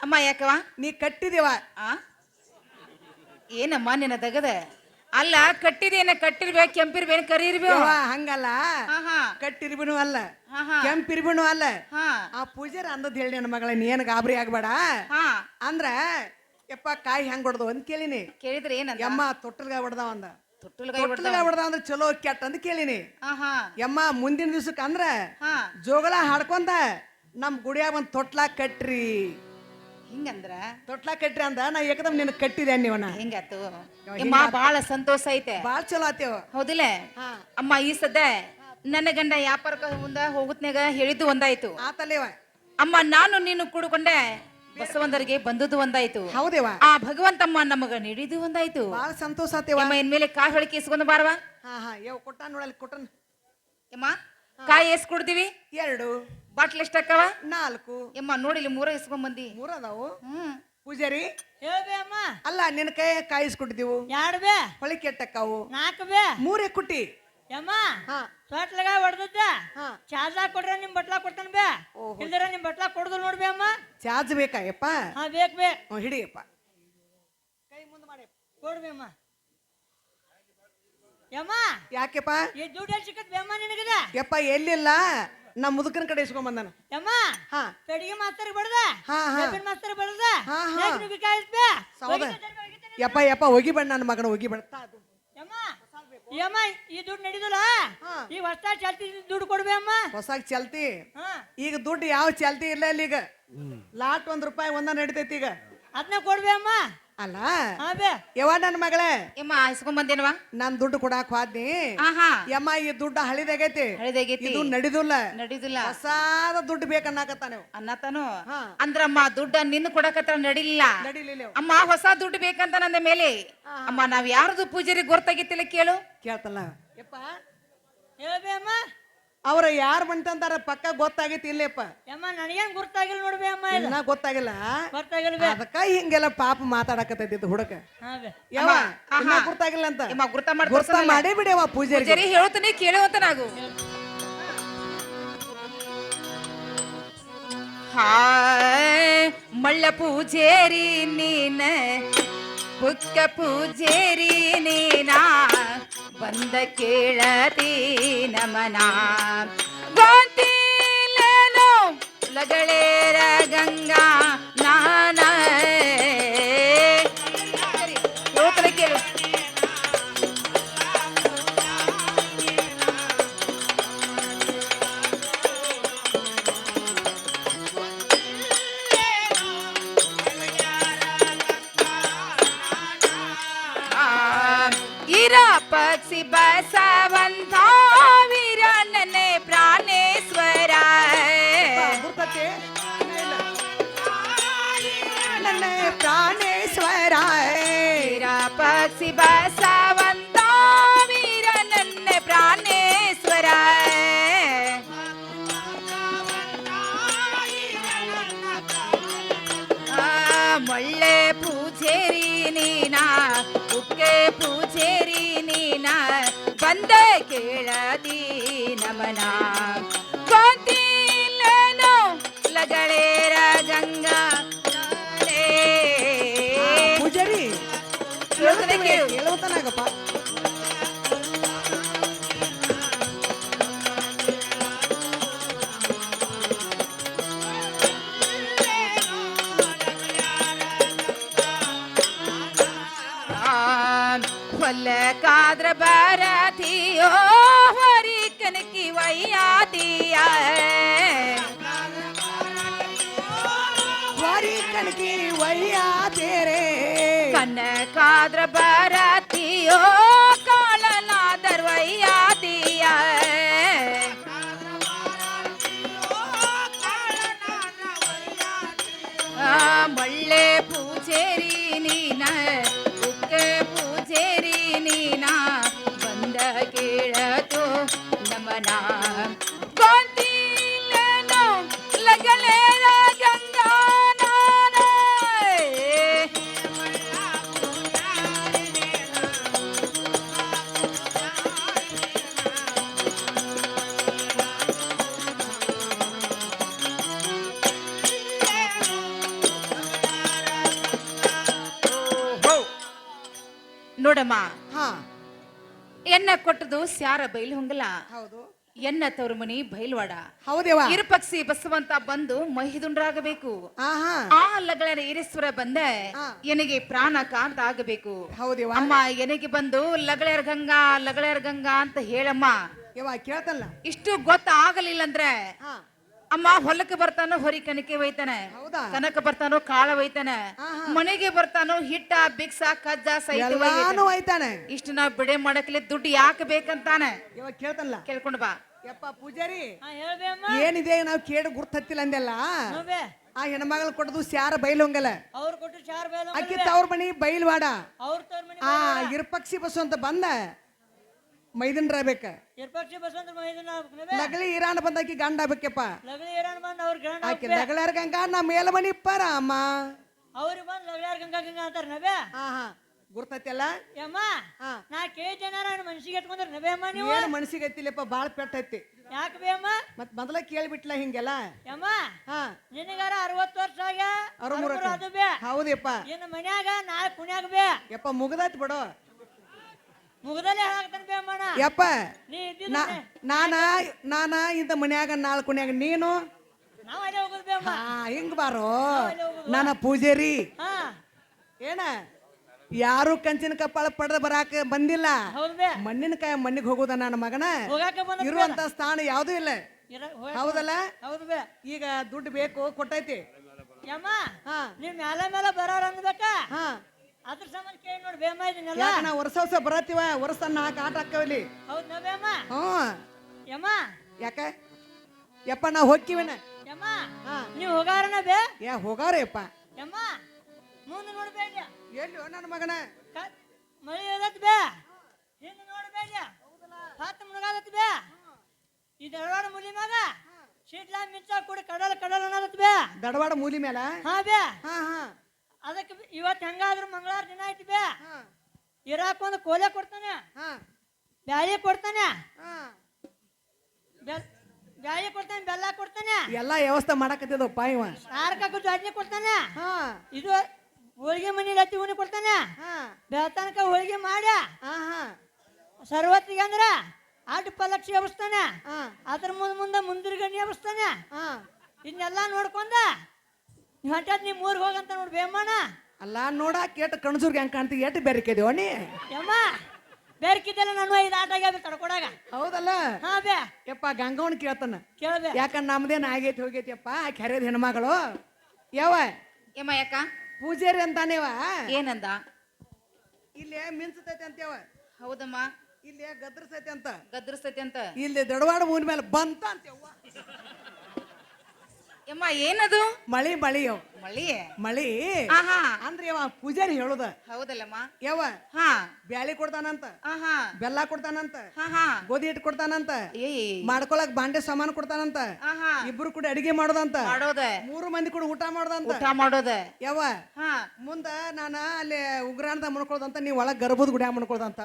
ಅಮ್ಮ ಯಾಕವ ನೀ ಕಟ್ಟಿದೇವ ಆ ಏನಮ್ಮ ನಿನ್ನ ದಗದ ಅಲ್ಲ ಕಟ್ಟಿದೇನ ಕಟ್ಟಿರ್ಬೇಕು ಕೆಂಪಿರ್ಬೇನು ಕರಿರ್ಬೇವು ಹಂಗಲ್ಲ ಕಟ್ಟಿರ್ಬಿನು ಅಲ್ಲ ಹಾ ಕೆಂಪಿರ್ಬಿನು ಅಲ್ಲ ಹಾ ಆ ಪೂಜಾರಿ ಅಂದದ್ ಹೇಳಿ ನನ್ನ ಮಗಳ ನೀ ಏನ್ ಗಾಬರಿ ಆಗ್ಬೇಡ ಹಾ ಅಂದ್ರ ಯಪ್ಪ ಕಾಯಿ ಹೆಂಗ್ ಹೊಡ್ದು ಅಂತ ಕೇಳಿನಿ ಕೇಳಿದ್ರೆ ಏನಂತ ಯಮ್ಮ ತೊಟ್ಟಲ್ಗಾಯ ಹೊಡ್ದಾವ ಅಂದ ತೊಟ್ಟಲ್ಗಾಯಿ ತೊಟ್ಟಲ್ಗಾಯ ಹೊಡ್ದಾವ ಅಂದ್ರೆ ಚಲೋ ಕೆಟ್ಟ ಅಂತ ಕೇಳಿನಿ ಹಾ ಯಮ್ಮ ಮುಂದಿನ ದಿವ್ಸಕ್ಕೆ ಅಂದ್ರ ಹಾ ಜೋಗಳ ಹಾಡ್ಕೊಂಡ ನಮ್ ಗುಡಿಯಾಗ ಒಂದ್ ತೊಟ್ಲಾ ಕಟ್ರಿ ಹಿಂಗಂದ್ರ ತೊಟ್ಲಾ ಕಟ್ರಿ ಅಂದ ನಾ ಏಕದಮ್ ನಿನ್ ಕಟ್ಟಿದೆ ನೀವನ ಹಿಂಗಾತು ಅಮ್ಮ ಬಾಳ ಸಂತೋಷ ಐತೆ ಬಾಳ್ ಚಲೋ ಆತೇವ ಹೌದಿಲ್ಲ ಅಮ್ಮ ಈ ಸದ್ದ ನನ್ನ ಗಂಡ ವ್ಯಾಪಾರಕ್ಕೆ ಮುಂದ ಹೋಗುತ್ನಾಗ ಹೇಳಿದ್ದು ಒಂದಾಯ್ತು ಆತಲೇವ ಅಮ್ಮ ನಾನು ನೀನು ಕೂಡ್ಕೊಂಡೆ ಬಸವಂದರಿಗೆ ಬಂದದ್ದು ಒಂದಾಯ್ತು ಹೌದೇವ ಆ ಭಗವಂತಮ್ಮ ನಮಗ ನೀಡಿದ್ದು ಒಂದಾಯ್ತು ಬಾಳ ಸಂತೋಷ ಆತೇವ ಅಮ್ಮ ಇನ್ಮೇಲೆ ಕಾಯಿ ಹೊಳಿಕೆ ಇಸ್ಕೊಂಡು ಬಾರವಾ ಯಾವ ಕೊಟ್ಟ ನೋಡಲ್ಲಿ ಕೊಟ್ಟನ್ ಅಮ್ಮ ಕಾಯಿ ಎಸ್ ಕೊಡ್ತೀವಿ 2 ಬಾಟ್ಲ್ ಎಷ್ಟಕ್ಕವ 4 ಅಮ್ಮ ನೋಡಿಲಿ 3 ಇಸ್ಕೊಂಡ್ ಬಂದಿ 3 ಅದಾವು ಹ್ಮ್ ಪೂಜಾರಿ ಹೇಳ್ಬೇ ಅಮ್ಮ ಅಲ್ಲ ನಿನ್ನ ಕೈ ಕಾಯಿಸ್ಕೊಟ್ಟಿದ್ದೀವು 2 ಬೇ ಹೊಳಿ ಕೆಟ್ಟಕ್ಕಾವು 4 ಬೇ 3 ಕುಟ್ಟಿ ಯಮ್ಮ ಹಾ ತೊಟ್ಲಗ ಹೊಡೆದದ್ದ ಹಾ ಚಾರ್ಜಾ ಕೊಡ್ರೆ ನಿಮ್ ಬಟ್ಲಾ ಕೊಡ್ತಾನ ಬೇ ಇಲ್ದಿರ ನಿಮ್ ಬಟ್ಲಾ ಕೊಡ್ದು ನೋಡ್ಬೇ ಅಮ್ಮ ಚಾರ್ಜ್ ಬೇಕಾ ಯಪ್ಪ ಹಾ ಬೇಕ್ ಬೇ ಹಿಡಿಯಪ್ಪ ಕೈ ಮುಂದೆ ಮಾಡಿ ಕೊಡ್ಬೇ ಅಮ್ಮ ಯಮ್ಮ ಯಾಕೆಪ್ಪ ಈ ದುಡ್ಡು ಎಲ್ಲಿ ಸಿಕ್ಕತ್ ಬೇ ಅಮ್ಮ ನಿನಗದ ಯಪ್ಪ ಎಲ್ಲಿಲ್ಲ ನಮ್ಮ ಮುದುಕನ ಕಡೆ ಇಸ್ಕೊಂಡ್ ಬಂದಾನ ಯಮ್ಮ ಹಾ ಕಡಿಗೆ ಮಾಸ್ತರ್ ಬಡ್ದ ಹಾ ಹಾ ಮಾಸ್ತರ್ ಬಡ್ದ ಹಾ, ಹಾ. ನುಗ್ಗಿಕಾಯಿ ಬೇ ಹೌದ ಯಪ್ಪ ಯಪ್ಪ ಹೋಗಿ ಬಣ್ಣ ನನ್ನ ಮಗನ ಹೋಗಿ ಬಣ್ಣ ಯಮ್ಮ ಯಮ್ಮ ಈ ದುಡ್ಡು ನಡೀದಲ್ಲ ಹಾ. ಈ ಹೊಸ ಚಾಲ್ತಿ ದುಡ್ಡು ಕೊಡ್ಬೇ ಅಮ್ಮ ಹೊಸಾಗ ಚಲ್ತಿ ಹಾ ಈಗ ದುಡ್ಡು ಯಾವ ಚಾಲ್ತಿ ಇಲ್ಲ ಇಲ್ಲಿ ಈಗ ಲಾಟ್ ₹1 ಒಂದ ನಡಿತೈತಿ ಈಗ ಅದನ್ನ ಕೊಡ್ಬೇ ಅಮ್ಮ ಅಲ್ಲ ಹಾ ಬೇ ಯವ್ವ ನನ್ನ ಮಗಳೇ ಅಮ್ಮ ಇಸ್ಕೊಂಡ್ ಬಂದೇನವಾ ನಾನ್ ದುಡ್ಡು ಕೊಡಾಕ್ ಹೋದ್ನಿ ಆಹಾ ಯಮ್ಮ ಈ ದುಡ್ಡು ಹಳಿದಾಗೈತಿ ಹಳಿದಾಗೈತಿ ಇದು ನಡಿದಿಲ್ಲ ನಡೀದಿಲ್ಲ ಹೊಸಾದ ದುಡ್ಡು ಬೇಕನ್ನಾಕತ್ತ ನೀವು ಅನ್ನತಾನು ಹಾ. ಅಂದ್ರಮ್ಮ ದುಡ್ಡ ನಿನ್ನ ಕೊಡಕತ್ರ ನಡಿಲಿಲ್ಲ ನಡಿಲಿಲ್ಲ ಇವು. ಅಮ್ಮ ಹೊಸ ದುಡ್ಡು ಬೇಕಂತ ನಂದ ಮೇಲೆ ಅಮ್ಮ ನಾವ್ ಯಾರ್ದು ಪೂಜಾರಿ ಗೊತ್ತಾಗಿತ್ತಿಲ್ಲ ಕೇಳು ಕೇಳ್ತಲ್ಲ ಯಪ್ಪ ಹೇಳ್ಬೇ ಅಮ್ಮ ಅವ್ರ ಯಾರು ಬಂತಂತಾರ ಪಕ್ಕ ಗೊತ್ತಾಗೈತಿ ಇಲ್ಲಪ್ಪ ಯಮ್ಮ ನನಗೇನ್ ಗುರ್ತಾಗಿಲ್ಲ ನೋಡ್ಬೇ ಅಮ್ಮ ಇದು ಇನ್ನ ಗೊತ್ತಾಗಿಲ್ಲ ಗೊತ್ತಾಗಿಲ್ಲ ಬೇ ಅದಕ್ಕ ಹಿಂಗೆಲ್ಲ ಪಾಪ ಮಾತಾಡಕತ್ತೈತಿ ಹುಡುಕ ಹಾ ಬೇ ಯಾವ ಇನ್ನ ಗೊತ್ತಾಗಿಲ್ಲ ಅಂತ ಅಮ್ಮ ಗುರ್ತ ಗುರ್ತ ಮಾಡೇ ಬಿಡವ ಪೂಜಾರಿ ಪೂಜಾರಿ ಹೇಳ್ತಾನೆ ಕೇಳುವಂತ ನಾವು ಹಾಯ್ ಮಳ್ಳ ಪೂಜೇರಿ ನೀನ ಬುಕ್ಕ ಪೂಜೇರಿ ನೀನಾ ಬಂದ ಕೇಳತಿ ನಮನ ಗೋಂತಿಲೇನೋ ಲಗಳೇರ ಗಂಗಾ ನಾನ ಹೇಳ್ತಾನೆ ಕೇಳು ಇರ ಪಕ್ಷಿ ಬಸವಂತ ವೀರ ನನ್ನ ಪ್ರಾಣೇಶ್ವರ ಗುರ್ತತೆ ನನ್ನ ಪ್ರಾಣೇಶ್ವರ ಇರ ಪಕ್ಷಿ ಬಸವಂತ ವೀರ ನನ್ನ ಪ್ರಾಣೇಶ್ವರ ಮಳ್ಳೆ ಪೂಜೇರಿ ನೀನಾ ಉಕ್ಕೆ ಪೂಜೇರಿ ನೀನಾ ಬಂದ ಕೇಳದಿ ನಮನ ಗೋಂತಿಲೇನೋ ಲಗಳೇರ ಗಂಗಾ ಪೂಜಾರಿ ಹೇಳ್ತಾನೆ ಕೇಳು ಕೇಳುತ್ತಾನಾಗಪ್ಪ ಹೊಲಕ್ಕಾದ್ರ ಬರತಿಯೋ ಹೊರಿ ಕನಕಿ ವಯ್ಯಾತಿಯ ವಾರಿ ಕಣಕಿ ವಯ್ಯ ತೇರೆ ಕನಕಾದ್ರ ಬರತಿಯೋ ಕಾಳನಾದರ್ ವಯ್ಯಾತಿಯ ಮಳ್ಳೆ ಪೂಜೇರಿ ನೀನ ಉಕ್ಕೆ ಪೂಜೇರಿ ನೀನ ಬಂದ ಕೇಳತು ನಮನ ಗೋಂತಿಲೇನೋ ಲಗಳೇರ ಗಂಗಾ ನಾನ ನೋಡಮ್ಮ, ಹಾ ಎನ್ನ ಕೊಟ್ಟದು ಸ್ಯಾರ ಬೈಲ್ ಹೊಂಗಲ, ಹೌದು ಎನ್ನ ತವರು ಮನಿ ಬೈಲ್ವಾಡ. ಹೌದೇವ ಇರುಪಕ್ಷಿ ಬಸವಂತ ಬಂದು ಮಹಿದುಂಡ್ರಾಗಬೇಕು. ಆಹಾ ಆ ಲಗಳ ಈರೇಶ್ವರ ಬಂದೆ ಹಾ. ಎನಗೆ ಪ್ರಾಣ ಕಾಂತ ಆಗಬೇಕು. ಹೌದೇವ ಅಮ್ಮ ಎನಗೆ ಬಂದು ಲಗಳೇರ್ ಗಂಗಾ ಅಂತ ಹೇಳಮ್ಮ. ಯವ್ವ ಕೇಳ್ತಲ್ಲ ಇಷ್ಟು ಗೊತ್ತಾಗಲಿಲ್ಲ ಅಂದ್ರೆ ಹಾ ಅಮ್ಮ ಹೊಲಕ್ಕೆ ಬರ್ತಾನೋ ಹೊರಿ ಕನಕೆ ಒಯ್ತಾನೆ, ಹೌದಾ ಕನಕ ಬರ್ತಾನೋ ಕಾಳ ಒಯ್ತಾನೆ, ಆಹಾ. ಮನೆಗೆ ಬರ್ತಾನೋ ಹಿಟ್ಟ ಬಿಕ್ಸ ಕಜ್ಜ ಸಹಿತ ಎಲ್ಲಾನು ಐತಾನೆ. ಇಷ್ಟು ನಾವ್ ಬಿಡೆ ಮಾಡಕ್ಲೆ ದುಡ್ಡು ಯಾಕೆ ಬೇಕಂತಾನೆ. ಯವ್ವ ಕೇಳ್ತಲ್ಲ ಕೇಳ್ಕೊಂಡು ಬಾ. ಯಪ್ಪ ಪೂಜಾರಿ ಹಾ ಹೇಳ್ಬೇ ಅಮ್ಮ. ಏನಿದೆ ನಾವು ಕೇಳಿ ಗುರ್ತತ್ತಿಲ್ಲ ಅಂದೆಲ್ಲ. ನೋಡ್ಬೇ ಆ ಹೆಣ್ಮಗಳು ಕೊಟ್ಟದು ಸ್ಯಾರ ಬೈಲೊಂಗಲ, ಅವ್ರು ಕೊಟ್ಟು ಚಾರ್ ಬೇಲ ಅಕ್ಕಿ ತವ್ರ ಮನಿ ಬೈಲ್ವಾಡ. ಅವ್ರ ತವ್ರ ಮನೆ ಆ ಇರ್ಪಕ್ಷಿ ಬಸ್ಸು ಅಂತ ಬಂದ ಮೈದನ್ರಾಬೇಕ. ಇರ್ಪಕ್ಷಿ ಬಸವಂತ ಮೈದನ ಲಗಳಿ ಇರಾನ್ ಬಂದಾಕಿ ಗಂಡ ಬೇಕಪ್ಪ. ಲಗಳಿ ಏರಾನ್ ಬಂದ್ ಅವ್ರ ಗಂಡ ಆಕಿ ಲಗಳಾರ ಗಂಗಾ ನಾ ಮೇಲ ಮನಿ ಇಪ್ಪಾರ ಅಮ್ಮ. ಅವ್ರಿಗೆ ಬಂದ್ ಲಗ್ಳ್ಯಾರ ಗಂಗಾ ಗಂಗಾ ಅಂತಾರ ನವ್ಯ. ಹಾ ಹಾ ಗುರ್ತೈತಿಲ್ಲ. ಯಮ್ಮ ಹಾ ನಾ ಜನ ಮನ್ಸಿಗೆ ಎತ್ಕೊಂಡ್ರ ನವ್ಯ ಅಮ್ಮ ನೀವು ಏನು ಮನಸ್ಸಿಗೆ ಐತಿಲ್ಲಪ್ಪ, ಬಾಳ ಪೆಟ್ಟ ಐತಿ. ಯಾಕೆ ಬೇ ಅಮ್ಮ? ಮತ್ ಮೊದಲ ಕೇಳ್ಬಿಟ್ಲ ಹಿಂಗೆಲ್ಲ. ಯಮ್ಮ ಹಾ ನಿನಗಾರ 60 ವರ್ಷ ಆಗ ಅರುಮುರ ಅದು ಬೇ ಹೌದಪ್ಪ. ಇನ್ನು ಮನ್ಯಾಗ ನಾಳೆ ಪುಣ್ಯಾಗ ಬೇ ಯಪ್ಪ ಮುಗ್ದಾಯ್ತು ಬಿಡು. ಮುಗದಲ್ಲೇ ಹಾಕ್ತಾನೆ ಬೇ ಅಮ್ಮಣ್ಣ. ಯಪ್ಪ ನೀ ಇದ್ದಿಲ್ಲ ನಾನ ಇಂದ ಮನ್ಯಾಗ ನಾಲ್ಕು ಕುನ್ಯಾಗ ನೀನು ನಾವ್ ಅಲ್ಲೇ ಹೋಗುದು ಬೇ ಅಮ್ಮ. ಹಾ ಹಿಂಗ್ ಬಾರೋ ನನ್ನ ಪೂಜಾರಿ. ಹಾ ಏನ ಯಾರು ಕಂಚಿನ ಕಪ್ಪಾಳ ಪಡೆದ ಬರಾಕ ಬಂದಿಲ್ಲ. ಹೌದು ಬೇ ಮಣ್ಣಿನ ಕಾಯ ಮಣ್ಣಿಗೆ ಹೋಗುದ ನನ್ನ ಮಗನ. ಹೋಗಾಕ ಬಂದ ಇರುವಂತ ಸ್ಥಾನ ಯಾವ್ದು ಇಲ್ಲ. ಹೌದಲ್ಲ. ಹೌದು ಬೇ ಈಗ ದುಡ್ಡು ಬೇಕು ಕೊಟ್ಟೈತಿ. ಯಮ್ಮ ಹಾ ನೀವ್ ಮೇಲೆ ಬರೋರ್ ಅಂದ್ಬೇಕಾ ಹಾ ಅದ್ರ ಸಂಬಂಧ ಕೇಳಿ ನೋಡಿ ಬೇಮ ಇದನ್ನೆಲ್ಲ. ಯಾಕ ನಾ ವರ್ಷ ಬರತ್ತೀವ ವರ್ಷ ನಾಲ್ಕು ಆಟ ಹಾಕವಲ್ಲಿ. ಹೌದ್ ನಾ ಬೇಮ. ಹ್ಮ್ ಯಮ್ಮ ಯಾಕ ಯಪ್ಪ ನಾ ಹೋಗ್ಕಿವಿನ. ಯಮ್ಮ ಹಾ ನೀವ್ ಹೋಗಾರನ ಬೇ. ಯಾ ಹೋಗಾರಪ್ಪ. ಯಮ್ಮ ಮುಂದೆ ನೋಡ್ಬೇಡ ಎಲ್ಲಿ ನನ್ನ ಮಗನ. ಮಳಿ ಇರತ್ ಬೇ. ಹಿಂದೆ ನೋಡ್ಬೇಡ ಹತ್ತು ಮುಳುಗಾದತ್ ಬೇ. ಇದು ಎರಡಾಡು ಮುಲಿ ಮ್ಯಾಗ ಶೀಟ್ಲಾ ಮಿಂಚ ಕೂಡಿ ಕಡಲ್ ಅನ್ನೋದತ್ ಬೇ. ದಡವಾಡ ಮೂಲಿ ಮೇಲ. ಹಾ ಬೇ ಹಾ ಹಾ ಅದಕ್ಕೆ ಇವತ್ತು ಹೆಂಗಾದ್ರೂ ಮಂಗಳವಾರ ದಿನ ಐತಿ ಬೇ. ಹಾ ಇರಾಕ್ ಒಂದು ಕೋಲೆ ಕೊಡ್ತಾನೆ, ಹಾ ಬ್ಯಾಳಿ ಕೊಡ್ತಾನೆ, ಹಾ ಬ್ಯಾಳಿ ಕೊಡ್ತಾನೆ, ಬೆಲ್ಲ ಕೊಡ್ತಾನೆ, ಎಲ್ಲಾ ವ್ಯವಸ್ಥೆ ಮಾಡಕತ್ತಿದಪ್ಪ ಇವ. ಸಾರಕಾಕು ಚಟ್ನಿ ಕೊಡ್ತಾನೆ. ಹಾ ಇದು ಹೋಳಿಗೆ ಮನಿ ರತ್ತಿ ಉಣಿ ಕೊಡ್ತಾನೆ. ಹಾ ಬೆಳತನಕ ಹೋಳಿಗೆ ಮಾಡ್ಯ ಹಾ ಹಾ ಸರ್ವತ್ತಿಗೆ ಅಂದ್ರ ಆಟ ಪಲಕ್ಷಿ ಎಬ್ಸ್ತಾನೆ. ಹಾ ಅದ್ರ ಮುಂದೆ ಮುಂದಿರ್ಗಣ್ಣಿ ಎಬ್ಸ್ತಾನೆ. ಹಾ ಇದನ್ನೆಲ್ಲ ನೋಡ್ಕೊಂಡ ಹೊಂಟದ್ ನೀ ಮೂರ್ಗ್ ಹೋಗಂತ ನೋಡ್ ಬೇಮ್ಮಣ್ಣ. ಅಲ್ಲ ನೋಡ ಕೇಟ ಕಣಸೂರ್ಗೆ ಹೆಂಗ್ ಕಾಣ್ತಿ ಎಟ್ಟು ಬೆರಕಿದೇವ ನೀ. ಯಮ್ಮ ಬೇರ್ಕಿದ್ದೆಲ್ಲ ನಾನು 5 ಆಟ ಆಗ್ಯಾವ ತಡ್ಕೊಡಾಗ. ಹೌದಲ್ಲ. ಹಾ ಬೇ ಯಪ್ಪ ಗಂಗವನ್ ಕೇಳ್ತಾನ. ಕೇಳ್ಬೇ. ಯಾಕಂದ್ ನಮ್ದೇನ್ ಆಗೈತಿ ಹೋಗೈತಿಯಪ್ಪ ಕೆರೆದ ಹೆಣ್ಮಗಳು ಯಾವ ಯಮ್ಮ ಯಾಕ ಪೂಜಾರಿ ಅಂತಾನೇವ. ಏನಂದ? ಇಲ್ಲಿ ಮಿಂಚತೈತಿ ಅಂತೇವ, ಹೌದಮ್ಮ ಇಲ್ಲಿ ಗದ್ರಸೈತಿ ಅಂತ, ಗದ್ರಸ್ತೈತಿ ಅಂತ. ಇಲ್ಲಿ ದಡವಾಡ ಮೂಲ ಮೇಲೆ ಬಂತ ಅಂತೇವ. ಯಮ್ಮ ಏನದು? ಮಳಿ ಮಳಿ ಅವ್ ಮಳಿ ಮಳಿ ಆಹಾ ಅಂದ್ರೆ ಯಾವ ಪೂಜಾರಿ ಹೇಳುದ. ಹೌದಲ್ಲಮ್ಮ. ಯಾವ ಹಾ ಬ್ಯಾಳಿ ಕೊಡ್ತಾನಂತ, ಆಹಾ ಬೆಲ್ಲ ಕೊಡ್ತಾನಂತ, ಹಾ ಹಾ ಗೋಧಿ ಹಿಟ್ಟು ಕೊಡ್ತಾನಂತ, ಏಯ್ ಮಾಡ್ಕೊಳಕ್ ಬಾಂಡೆ ಸಾಮಾನು ಕೊಡ್ತಾನಂತ, ಆಹಾ ಇಬ್ರು ಕೂಡ ಅಡಿಗೆ ಮಾಡೋದಂತ, ಮಾಡೋದ 3 ಮಂದಿ ಕೂಡ ಊಟ ಮಾಡೋದಂತ. ಊಟ ಮಾಡೋದ. ಯಾವ ಹಾ ಮುಂದ ನಾನ ಅಲ್ಲಿ ಉಗ್ರಾಣದ ಮುನ್ಕೊಳ್ದಂತ ನೀವ್ ಒಳಗ್ ಗರ್ಭದ ಗುಡಿಯ ಮುನ್ಕೊಳ್ದಂತ.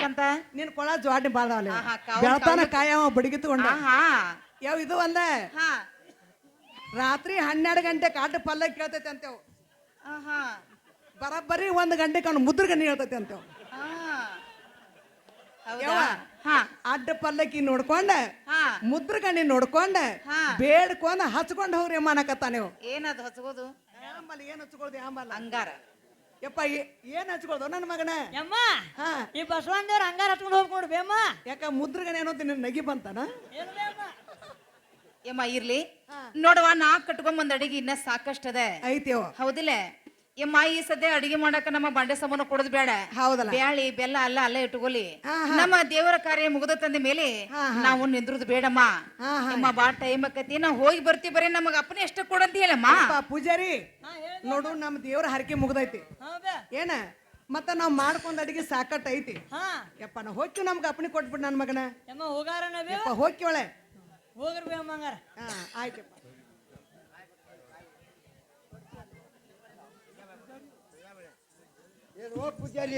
ಅಂತ ನಿನ್ ಕೊಳ ಜ್ವಾಡಿ ಬಾಳ್ದಾವಲ್ಲ ಆಹಾ, ಕಾವು ಬೆಳತಾನ ಕಾಯವ ಬಡಿಗಿತ್ಕೊಂಡ. ಆಹಾ ಯಾವ ಇದು ಅಲ್ಲ ಹಾ ರಾತ್ರಿ 12 ಗಂಟೆಗೆ ಅಡ್ಡ ಪಲ್ಲ ಕೇಳ್ತೈತಿ ಅಂತೇವ್. ಆಹಾ ಬರಬ್ಬರಿ 1 ಗಂಟೆಗೆ ಅವ್ನು ಮುದ್ರಗಣ್ಣಿ ಹೇಳ್ತೈತಿ ಅಂತೇವ್. ಆ ಹೌದಾ? ಯಾವ ಹಾ ಅಡ್ಡ ಪಲ್ಲಕ್ಕಿ ನೋಡ್ಕೊಂಡ ಹಾ ಮುದ್ರಗಣ್ಣಿ ನೋಡ್ಕೊಂಡ ಹಾ ಬೇಡ್ಕೊಂಡ ಹಚ್ಕೊಂಡ್ ಹೋಗ್ರಿ ಮಾಡಕತ್ತ ನೀವು. ಏನದು ಹಚ್ಕೋದು? ಆಂಬಲ್ಲ ಏನ್ ಹಚ್ಕೊಳ್ದಿ ಆಂಬಲ್ಲ. ಅಂಗಾರ. ಯಪ್ಪ ಏನ್ ಹಚ್ಕೊಳ್ದು ನನ್ನ ಮಗನ. ಯಮ್ಮ ಹಾ ಈ ಬಸವಣ್ಣ ದೇವ್ರ ಹಂಗಾರ ಹಚ್ಕೊಂಡು ಹೋಗ್ಕೊಂಡು ಬೇಮ್ಮ. ಯಾಕ ಮುದ್ರಗಣ್ಣಿ ಅನ್ನೋದು ನಿನ್ನ ನಗಿ ಬಂತಾನ. ಏನು ಬೇಮ್ಮ? ಯಮ್ಮ ಇರ್ಲಿ ಹಾ. ನೋಡುವ ನಾ ಕಟ್ಕೊಂಡ್ ಬಂದ್ ಅಡಿಗೆ ಇನ್ನ ಸಾಕಷ್ಟದ. ಐತಿವ ಹೌದಿಲ್ಲ ಯಮ್ಮ? ಈ ಸದ್ಯ ಅಡಿಗೆ ಮಾಡಕ ನಮ್ಮ ಬಾಂಡೆ ಸಾಮಾನು ಕೊಡೋದ್ ಬೇಡ. ಹೌದಲ್ಲ. ಬ್ಯಾಳಿ ಬೆಲ್ಲ ಅಲ್ಲ ಅಲ್ಲೇ ಇಟ್ಕೊಲಿ. ಹಾ, ನಮ್ಮ ದೇವರ ಕಾರ್ಯ ಮುಗಿದ ತಂದ ಮೇಲೆ ಹಾ, ನಾವು ನಿಂದ್ರದ್ ಬೇಡಮ್ಮ. ಹಾ, ಹಾ. ಯಮ್ಮ ಬಾ ಟೈಮ್ ಆಕತಿ ನಾವ್ ಹೋಗಿ ಬರ್ತೀವಿ. ಬರೀ ನಮಗ ಅಪ್ಪನೇ ಎಷ್ಟ ಕೊಡಂತ ಹೇಳಮ್ಮ. ಯಪ್ಪ ಪೂಜಾರಿ ಹಾ ಹೇಳಿ. ನೋಡು ನಮ್ಮ ದೇವ್ರ ಹರಕೆ ಮುಗ್ದೈತಿ ಹಾ ಬೇ. ಏನ ಮತ್ತ ನಾವ್ ಮಾಡ್ಕೊಂಡ್ ಅಡಿಗೆ ಸಾಕಟ್ ಐತಿ. ಹಾ ಯಪ್ಪ ನಾ ಹೋಗಿ ನಮ್ಗೆ ಅಪ್ಪನಿ ಕೊಟ್ಬಿಡ್ ನನ್ ಮಗನ. ಯಮ್ಮ ಹೋಗಾರನ ಬೇ. ಯಪ್ಪ ಹೋಗಿ ಒಳೆ. ಹೋಗ್ರಿ ಬೇಮ್ಮ ಹಂಗಾರ. ಹಾ ಆಯ್ತಪ್ಪ. ಪೂಜಾರಿ